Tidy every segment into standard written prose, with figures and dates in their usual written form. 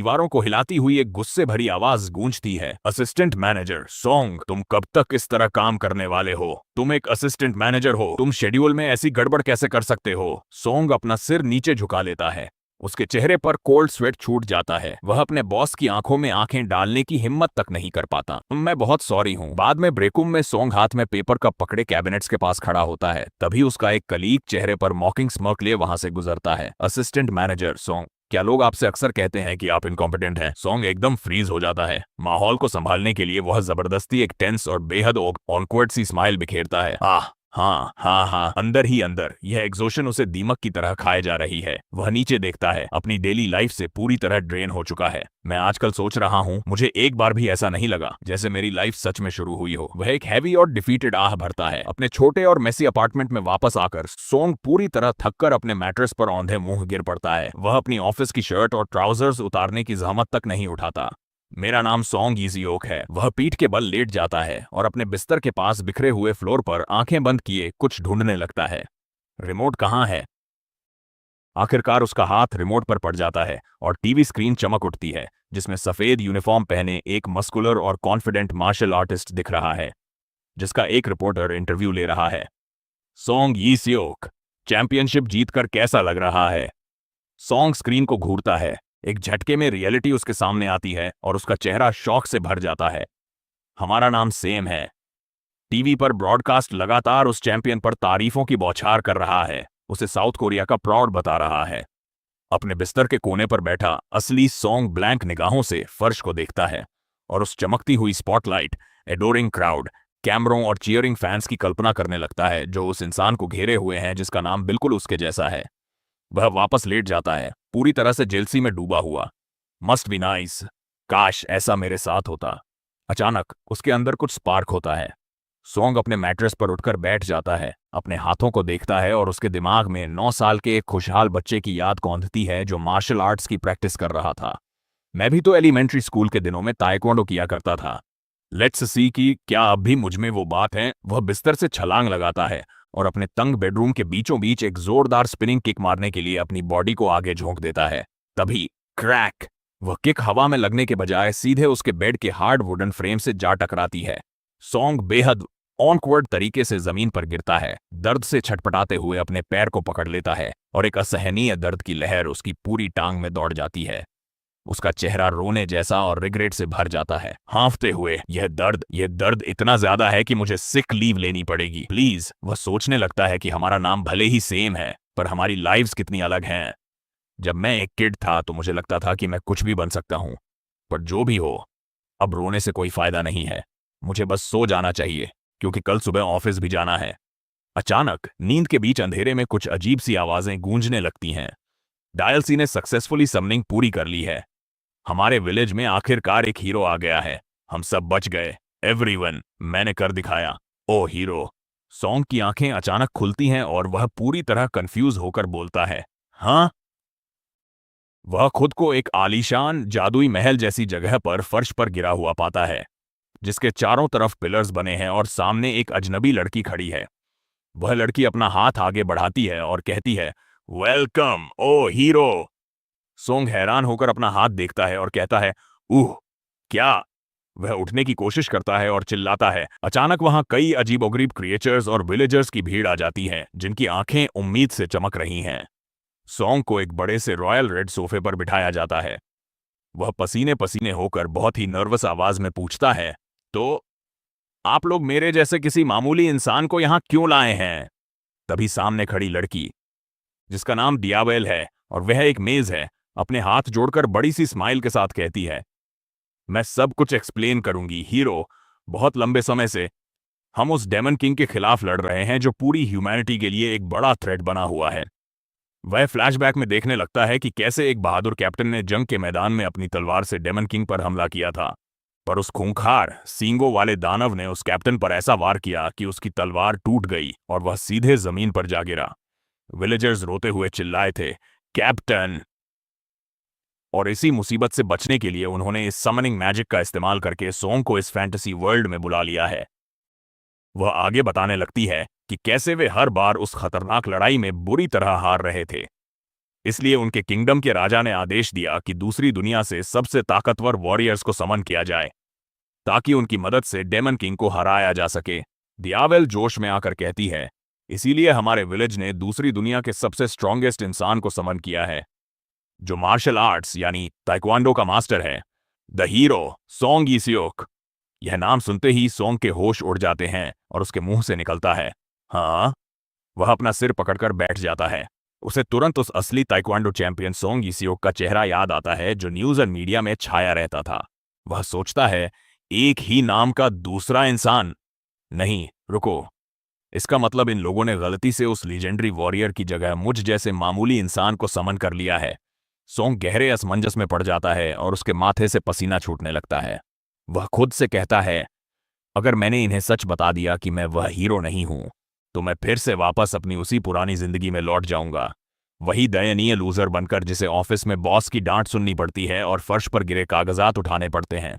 दीवारों को हिलाती हुई एक गुस्से भरी आवाज गूंजती है, असिस्टेंट मैनेजर सॉन्ग, तुम कब तक इस तरह काम करने वाले हो? तुम एक असिस्टेंट मैनेजर हो, तुम शेड्यूल में ऐसी गड़बड़ कैसे कर सकते हो? सॉन्ग अपना सिर नीचे झुका लेता है। उसके चेहरे पर कोल्ड स्वेट छूट जाता है। वह अपने बॉस की आंखों में आंखें डालने की हिम्मत तक नहीं कर पाता। मैं बहुत सॉरी हूँ। बाद में ब्रेक रूम में सॉन्ग हाथ में पेपर कप पकड़े कैबिनेट्स के पास खड़ा होता है। तभी उसका एक कलीग चेहरे पर मॉकिंग स्मर्क लिए वहां से गुजरता है। असिस्टेंट मैनेजर सॉन्ग, क्या लोग आपसे अक्सर कहते हैं कि आप इनकॉम्पिटेंट हैं? सॉन्ग एकदम फ्रीज हो जाता है। माहौल को संभालने के लिए वह जबरदस्ती एक टेंस और बेहद ऑकवर्ड सी स्माइल बिखेरता है। हाँ हाँ हाँ, अंदर ही अंदर यह एग्जॉशन उसे दीमक की तरह खाए जा रही है। वह नीचे देखता है, अपनी डेली लाइफ से पूरी तरह ड्रेन हो चुका है। मैं आजकल सोच रहा हूँ, मुझे एक बार भी ऐसा नहीं लगा जैसे मेरी लाइफ सच में शुरू हुई हो। वह एक हैवी और डिफीटेड आह भरता है। अपने छोटे और मेसी अपार्टमेंट में वापस आकर सॉन्ग पूरी तरह थककर अपने मैट्रेस पर औंधे मुंह गिर पड़ता है। वह अपनी ऑफिस की शर्ट और ट्राउजर्स उतारने की जहमत तक नहीं उठाता। मेरा नाम सॉन्ग यीजिओक है। वह पीठ के बल लेट जाता है और अपने बिस्तर के पास बिखरे हुए फ्लोर पर आंखें बंद किए कुछ ढूंढने लगता है। रिमोट कहाँ है? आखिरकार उसका हाथ रिमोट पर पड़ जाता है और टीवी स्क्रीन चमक उठती है, जिसमें सफेद यूनिफॉर्म पहने एक मस्कुलर और कॉन्फिडेंट मार्शल आर्टिस्ट दिख रहा है, जिसका एक रिपोर्टर इंटरव्यू ले रहा है। सॉन्ग यीजिओक, चैंपियनशिप जीतकर कैसा लग रहा है? सॉन्ग स्क्रीन को घूरता है। एक झटके में रियलिटी उसके सामने आती है और उसका चेहरा शौक से भर जाता है। हमारा नाम सेम है। टीवी पर ब्रॉडकास्ट लगातार उस चैंपियन पर तारीफों की बौछार कर रहा है, उसे साउथ कोरिया का प्राउड बता रहा है। अपने बिस्तर के कोने पर बैठा असली सॉन्ग ब्लैंक निगाहों से फर्श को देखता है और उस चमकती हुई स्पॉटलाइट, एडोरिंग क्राउड, कैमरों और चीयरिंग फैंस की कल्पना करने लगता है जो उस इंसान को घेरे हुए हैं जिसका नाम बिल्कुल उसके जैसा है। वह वापस लेट जाता है, पूरी तरह से जेलसी में डूबा हुआ। मस्ट बी नाइस, काश ऐसा मेरे साथ होता। अचानक उसके अंदर कुछ स्पार्क होता है। सॉन्ग अपने मैट्रेस पर उठकर बैठ जाता है, अपने हाथों को देखता है और उसके दिमाग में 9 साल के एक खुशहाल बच्चे की याद कौंधती है जो मार्शल आर्ट्स की प्रैक्टिस कर रहा था। मैं भी तो एलिमेंट्री स्कूल के दिनों में ताइक्वांडो किया करता था। लेट्स सी कि क्या अब भी मुझ में वो बात है। वह बिस्तर से छलांग लगाता है और अपने तंग बेडरूम के बीचों बीच एक जोरदार स्पिनिंग किक मारने के लिए अपनी बॉडी को आगे झोंक देता है। तभी क्रैक! वह किक हवा में लगने के बजाय सीधे उसके बेड के हार्ड वुडन फ्रेम से जा टकराती है। सॉन्ग बेहद ऑनवर्ड तरीके से जमीन पर गिरता है, दर्द से छटपटाते हुए अपने पैर को पकड़ लेता है और एक असहनीय दर्द की लहर उसकी पूरी टांग में दौड़ जाती है। उसका चेहरा रोने जैसा और रिग्रेट से भर जाता है, हांफते हुए, यह दर्द इतना ज्यादा है कि मुझे सिक लीव लेनी पड़ेगी, प्लीज। वह सोचने लगता है कि हमारा नाम भले ही सेम है, पर हमारी लाइव्स कितनी अलग हैं। जब मैं एक किड था तो मुझे लगता था कि मैं कुछ भी बन सकता हूं, पर जो भी हो, अब रोने से कोई फायदा नहीं है। मुझे बस सो जाना चाहिए, क्योंकि कल सुबह ऑफिस भी जाना है। अचानक नींद के बीच अंधेरे में कुछ अजीब सी आवाजें गूंजने लगती हैं। डायल सी ने सक्सेसफुली समनिंग पूरी कर ली है। हमारे विलेज में आखिरकार एक हीरो आ गया है। हम सब बच गए। एवरीवन, मैंने कर दिखाया। ओ हीरो! सॉन्ग की आंखें अचानक खुलती हैं और वह पूरी तरह कंफ्यूज होकर बोलता है, हाँ? वह खुद को एक आलीशान जादुई महल जैसी जगह पर फर्श पर गिरा हुआ पाता है, जिसके चारों तरफ पिलर्स बने हैं और सामने एक अजनबी लड़की खड़ी है। वह लड़की अपना हाथ आगे बढ़ाती है और कहती है, वेलकम ओ हीरो। सोंग हैरान होकर अपना हाथ देखता है और कहता है, उह, क्या? वह उठने की कोशिश करता है और चिल्लाता है। अचानक वहां कई अजीबोगरीब क्रिएचर्स और विलेजर्स की भीड़ आ जाती है, जिनकी आंखें उम्मीद से चमक रही हैं। सोंग को एक बड़े से रॉयल रेड सोफे पर बिठाया जाता है। वह पसीने पसीने होकर बहुत ही नर्वस आवाज में पूछता है, तो आप लोग मेरे जैसे किसी मामूली इंसान को यहां क्यों लाए हैं? तभी सामने खड़ी लड़की, जिसका नाम डियाबेल है और वह एक मेज है, अपने हाथ जोड़कर बड़ी सी स्माइल के साथ कहती है, मैं सब कुछ एक्सप्लेन करूंगी हीरो। बहुत लंबे समय से हम उस डेमन किंग के खिलाफ लड़ रहे हैं जो पूरी ह्यूमैनिटी के लिए एक बड़ा थ्रेट बना हुआ है। वह फ्लैशबैक में देखने लगता है कि कैसे एक बहादुर कैप्टन ने जंग के मैदान में अपनी तलवार से डेमन किंग पर हमला किया था, पर उस खूंखार सींगों वाले दानव ने उस कैप्टन पर ऐसा वार किया कि उसकी तलवार टूट गई और वह सीधे जमीन पर जा गिरा। विलेजर्स रोते हुए चिल्लाए थे, कैप्टन! और इसी मुसीबत से बचने के लिए उन्होंने इस समनिंग मैजिक का इस्तेमाल करके सोंग को इस फैंटेसी वर्ल्ड में बुला लिया है। वह आगे बताने लगती है कि कैसे वे हर बार उस खतरनाक लड़ाई में बुरी तरह हार रहे थे। इसलिए उनके किंगडम के राजा ने आदेश दिया कि दूसरी दुनिया से सबसे ताकतवर वॉरियर्स को समन किया जाए ताकि उनकी मदद से डेमन किंग को हराया जा सके। दियावेल जोश में आकर कहती है, इसीलिए हमारे विलेज ने दूसरी दुनिया के सबसे स्ट्रॉन्गेस्ट इंसान को समन किया है, जो मार्शल आर्ट्स यानी ताइक्वांडो का मास्टर है, द हीरो सोंग यिसियोक। यह नाम सुनते ही सोंग के होश उड़ जाते हैं और उसके मुंह से निकलता है, हाँ। वह अपना सिर पकड़कर बैठ जाता है। उसे तुरंत उस असली ताइक्वांडो चैंपियन सोंग यिसियोक का चेहरा याद आता है जो न्यूज और मीडिया में छाया रहता था। वह सोचता है, एक ही नाम का दूसरा इंसान। नहीं, रुको, इसका मतलब इन लोगों ने गलती से उस लीजेंडरी वॉरियर की जगह मुझ जैसे मामूली इंसान को समन कर लिया है। सोंग गहरे असमंजस में पड़ जाता है और उसके माथे से पसीना छूटने लगता है। वह खुद से कहता है, अगर मैंने इन्हें सच बता दिया कि मैं वह हीरो नहीं हूं, तो मैं फिर से वापस अपनी उसी पुरानी जिंदगी में लौट जाऊंगा, वही दयनीय लूजर बनकर जिसे ऑफिस में बॉस की डांट सुननी पड़ती है और फर्श पर गिरे कागजात उठाने पड़ते हैं।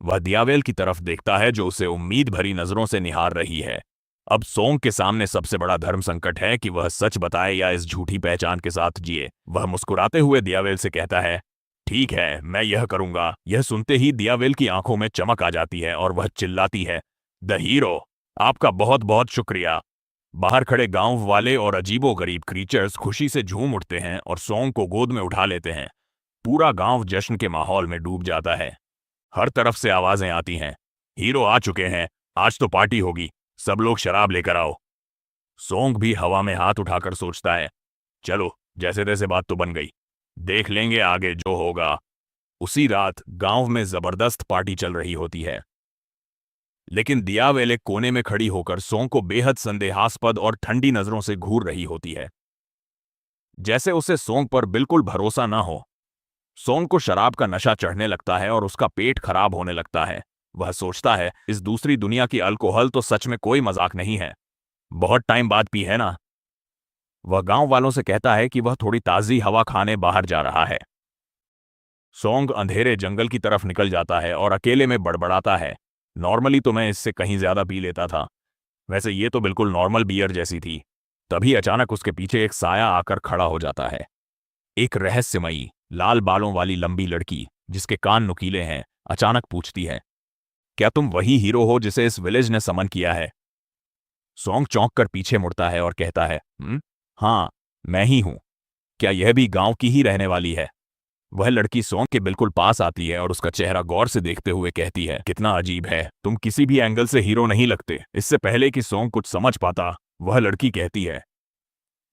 वह दियावेल की तरफ देखता है जो उसे उम्मीद भरी नजरों से निहार रही है। अब सोंग के सामने सबसे बड़ा धर्म संकट है कि वह सच बताए या इस झूठी पहचान के साथ जिए। वह मुस्कुराते हुए दियावेल से कहता है, ठीक है, मैं यह करूंगा। यह सुनते ही दियावेल की आंखों में चमक आ जाती है और वह चिल्लाती है, द हीरो, आपका बहुत बहुत शुक्रिया। बाहर खड़े गांव वाले और अजीबोगरीब क्रीचर्स खुशी से झूम उठते हैं और सोंग को गोद में उठा लेते हैं। पूरा गांव जश्न के माहौल में डूब जाता है। हर तरफ से आवाजें आती हैं, हीरो आ चुके हैं, आज तो पार्टी होगी, सब लोग शराब लेकर आओ। सोंग भी हवा में हाथ उठाकर सोचता है, चलो जैसे तैसे बात तो बन गई, देख लेंगे आगे जो होगा। उसी रात गांव में जबरदस्त पार्टी चल रही होती है, लेकिन दियावेल एक कोने में खड़ी होकर सोंग को बेहद संदेहास्पद और ठंडी नजरों से घूर रही होती है, जैसे उसे सोंग पर बिल्कुल भरोसा ना हो। सोंग को शराब का नशा चढ़ने लगता है और उसका पेट खराब होने लगता है। वह सोचता है, इस दूसरी दुनिया की अल्कोहल तो सच में कोई मजाक नहीं है, बहुत टाइम बाद पी है ना। वह गांव वालों से कहता है कि वह थोड़ी ताजी हवा खाने बाहर जा रहा है। सोंग अंधेरे जंगल की तरफ निकल जाता है और अकेले में बड़बड़ाता है, नॉर्मली तो मैं इससे कहीं ज्यादा पी लेता था, वैसे ये तो बिल्कुल नॉर्मल बियर जैसी थी। तभी अचानक उसके पीछे एक साया आकर खड़ा हो जाता है। एक रहस्यमयी लाल बालों वाली लंबी लड़की जिसके कान नुकीले हैं अचानक पूछती है, क्या तुम वही हीरो हो जिसे इस विलेज ने समन किया है? सोंग चौंक कर पीछे मुड़ता है और कहता है, हाँ, मैं ही हूं। क्या यह भी गांव की ही रहने वाली है? वह लड़की सोंग के बिल्कुल पास आती है और उसका चेहरा गौर से देखते हुए कहती है, कितना अजीब है, तुम किसी भी एंगल से हीरो नहीं लगते। इससे पहले कि सोंग कुछ समझ पाता, वह लड़की कहती है,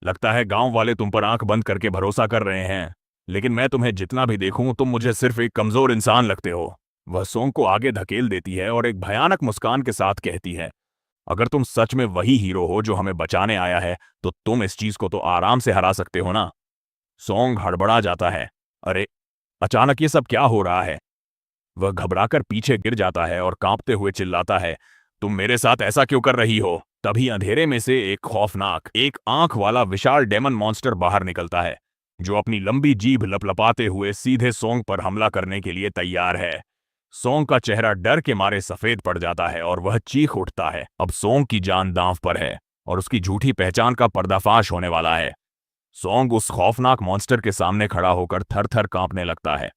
लगता है गांव वाले तुम पर आंख बंद करके भरोसा कर रहे हैं, लेकिन मैं तुम्हें जितना भी देखूं तुम मुझे सिर्फ एक कमजोर इंसान लगते हो। वह सोंग को आगे धकेल देती है और एक भयानक मुस्कान के साथ कहती है, अगर तुम सच में वही हीरो हो जो हमें बचाने आया है, तो तुम इस चीज को तो आराम से हरा सकते हो ना। सोंग हड़बड़ा जाता है, अरे अचानक ये सब क्या हो रहा है? वह घबराकर पीछे गिर जाता है और कांपते हुए चिल्लाता है, तुम मेरे साथ ऐसा क्यों कर रही हो? तभी अंधेरे में से एक खौफनाक, एक आंख वाला विशाल डेमन मॉन्स्टर बाहर निकलता है, जो अपनी लंबी जीभ लपलपाते हुए सीधे सोंग पर हमला करने के लिए तैयार है। सोंग का चेहरा डर के मारे सफेद पड़ जाता है और वह चीख उठता है। अब सोंग की जान दांव पर है और उसकी झूठी पहचान का पर्दाफाश होने वाला है। सोंग उस खौफनाक मॉन्स्टर के सामने खड़ा होकर थर थर कांपने लगता है।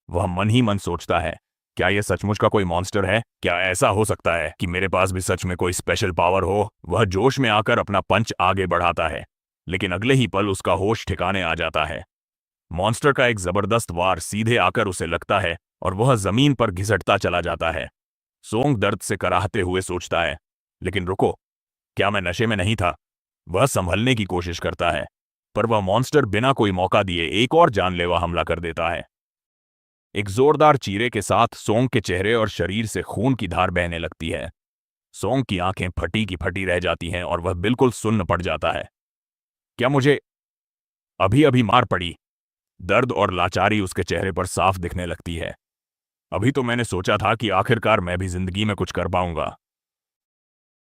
वह मन ही मन सोचता है, क्या यह सचमुच का कोई मॉन्स्टर है? क्या ऐसा हो सकता है कि मेरे पास भी सच में कोई स्पेशल पावर हो? वह जोश में आकर अपना पंच आगे बढ़ाता है, लेकिन अगले ही पल उसका होश ठिकाने आ जाता है। मॉन्स्टर का एक जबरदस्त वार सीधे आकर उसे लगता है और वह जमीन पर घिसटता चला जाता है। सोंग दर्द से कराहते हुए सोचता है, लेकिन रुको, क्या मैं नशे में नहीं था? वह संभलने की कोशिश करता है, पर वह मॉन्स्टर बिना कोई मौका दिए एक और जानलेवा हमला कर देता है। एक जोरदार चीरे के साथ सोंग के चेहरे और शरीर से खून की धार बहने लगती है। सोंग की आंखें फटी की फटी रह जाती हैं और वह बिल्कुल सुन्न पड़ जाता है। क्या मुझे अभी अभी मार पड़ी? दर्द और लाचारी उसके चेहरे पर साफ दिखने लगती है। अभी तो मैंने सोचा था कि आखिरकार मैं भी जिंदगी में कुछ कर पाऊंगा।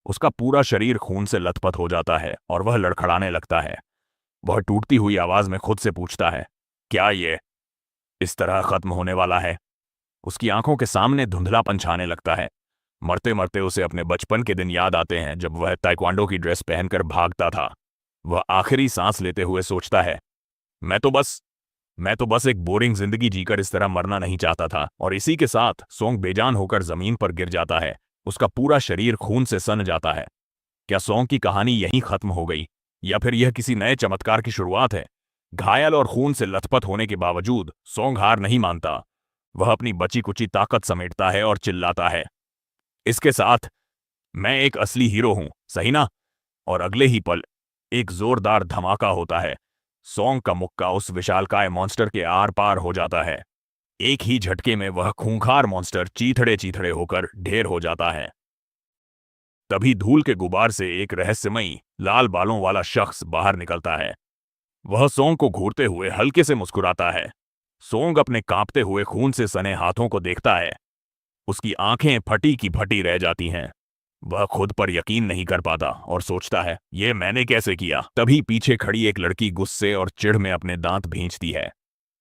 उसका पूरा शरीर खून से लथपथ हो जाता है और वह लड़खड़ाने लगता है। वह टूटती हुई आवाज में खुद से पूछता है, क्या ये इस तरह खत्म होने वाला है? उसकी आंखों के सामने धुंधलापन छाने लगता है। मरते मरते उसे अपने बचपन के दिन याद आते हैं जब वह ताइक्वांडो की ड्रेस पहनकर भागता था। वह आखिरी सांस लेते हुए सोचता है, मैं तो बस एक बोरिंग जिंदगी जीकर इस तरह मरना नहीं चाहता था। और इसी के साथ सोंग बेजान होकर जमीन पर गिर जाता है। उसका पूरा शरीर खून से सन जाता है। क्या सोंग की कहानी यहीं खत्म हो गई, या फिर यह किसी नए चमत्कार की शुरुआत है? घायल और खून से लथपथ होने के बावजूद सोंग हार नहीं मानता। वह अपनी बची कुची ताकत समेटता है और चिल्लाता है, इसके साथ मैं एक असली हीरो हूं, सही ना? और अगले ही पल एक जोरदार धमाका होता है। सोंग का मुक्का उस विशालकाय मॉन्स्टर के आर पार हो जाता है। एक ही झटके में वह खूंखार मॉन्स्टर चीथड़े चीथड़े होकर ढेर हो जाता है। तभी धूल के गुबार से एक रहस्यमयी लाल बालों वाला शख्स बाहर निकलता है। वह सोंग को घूरते हुए हल्के से मुस्कुराता है। सोंग अपने कांपते हुए खून से सने हाथों को देखता है। उसकी आंखें फटी की फटी रह जाती हैं। वह खुद पर यकीन नहीं कर पाता और सोचता है, ये मैंने कैसे किया? तभी पीछे खड़ी एक लड़की गुस्से और चिढ़ में अपने दांत भींचती है।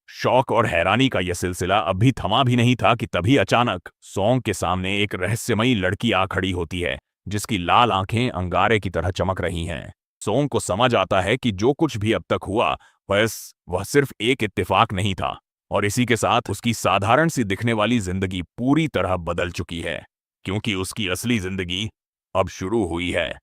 शौक और हैरानी का यह सिलसिला अभी थमा भी नहीं था कि तभी अचानक सोंग के सामने एक रहस्यमयी लड़की आ खड़ी होती है, जिसकी लाल आंखें अंगारे की तरह चमक रही हैं। सोंग को समझ आता है कि जो कुछ भी अब तक हुआ वह सिर्फ एक इत्तेफाक नहीं था, और इसी के साथ उसकी साधारण सी दिखने वाली जिंदगी पूरी तरह बदल चुकी है, क्योंकि उसकी असली जिंदगी अब शुरू हुई है।